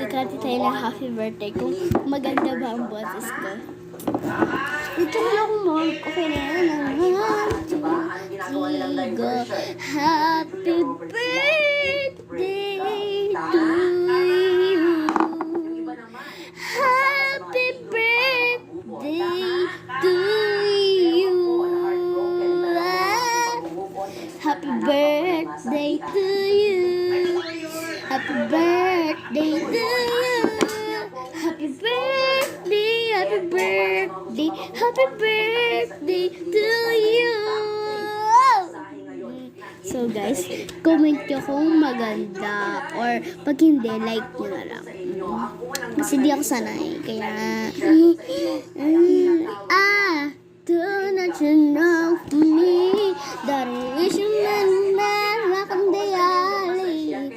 magkakati tayo ng happy birthday kung maganda ba ang boses ko. Ito na ako mo. Okay na yan. 1, 2, 3, go. Happy birthday to you. Happy birthday to you. Happy birthday to you. Happy birthday to you. Happy birthday, happy birthday, happy birthday to you. So guys, comment nyo kung maganda or pag hindi, like nyo na lang. Kasi di ako sanay, kaya do not you know me that is your man, man, rock and the alley.